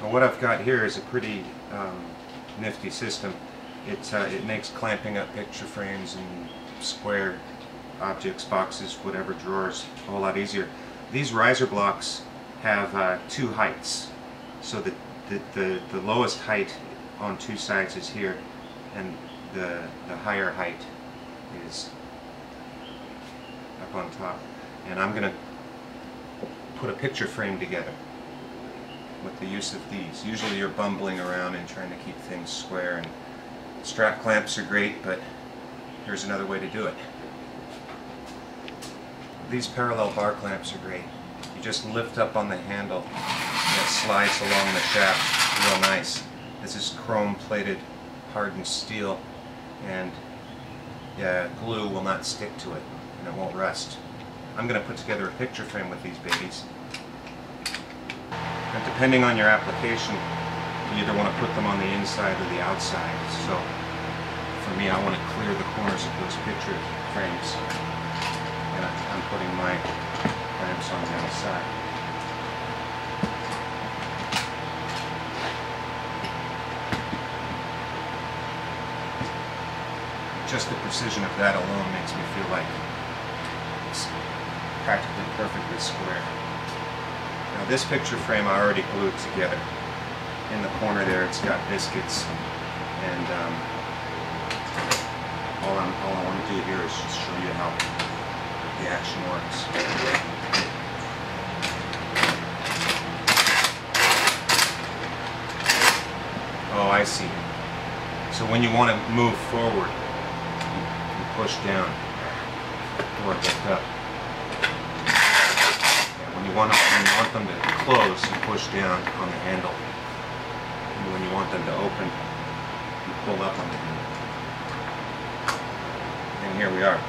Well, what I've got here is a pretty nifty system. It makes clamping up picture frames and square objects, boxes, whatever, drawers a whole lot easier. These riser blocks have two heights, so that the lowest height on two sides is here, and the higher height is up on top. And I'm going to put a picture frame together with the use of these. Usually you're bumbling around and trying to keep things square, and strap clamps are great, but here's another way to do it. These parallel bar clamps are great. You just lift up on the handle and it slides along the shaft real nice. This is chrome plated hardened steel, and glue will not stick to it and it won't rust. I'm going to put together a picture frame with these babies. And depending on your application, you either want to put them on the inside or the outside. So for me, I want to clear the corners of those picture frames, and I'm putting my clamps on the outside. Just the precision of that alone makes me feel like it's practically perfectly square. Now this picture frame I already glued together. In the corner there it's got biscuits, and all I want to do here is just show you how the action works. Oh, I see. So when you want to move forward, you push down or lift up. When you want them to close, you push down on the handle. And when you want them to open, you pull up on the handle. And here we are.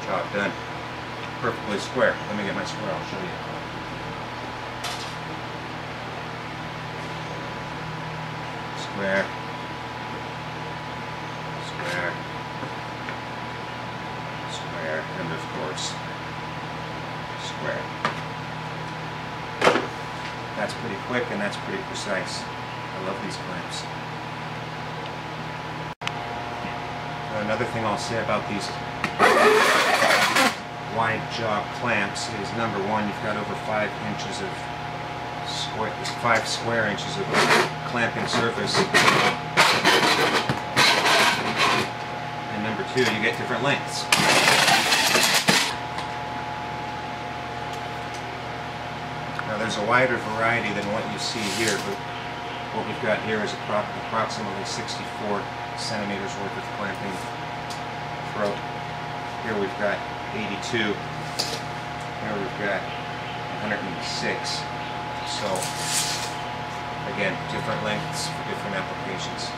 Job done. Perfectly square. Let me get my square, I'll show you. Square. Square. Square. And of course, square. That's pretty quick and that's pretty precise. I love these clamps. Another thing I'll say about these wide jaw clamps is, number one, you've got over 5 inches of square, 5 square inches of clamping surface, and number two, you get different lengths. Now there's a wider variety than what you see here, but what we've got here is approximately 64 centimeters worth of clamping throat. Here we've got 82. Here we've got 106. So again, different lengths for different applications.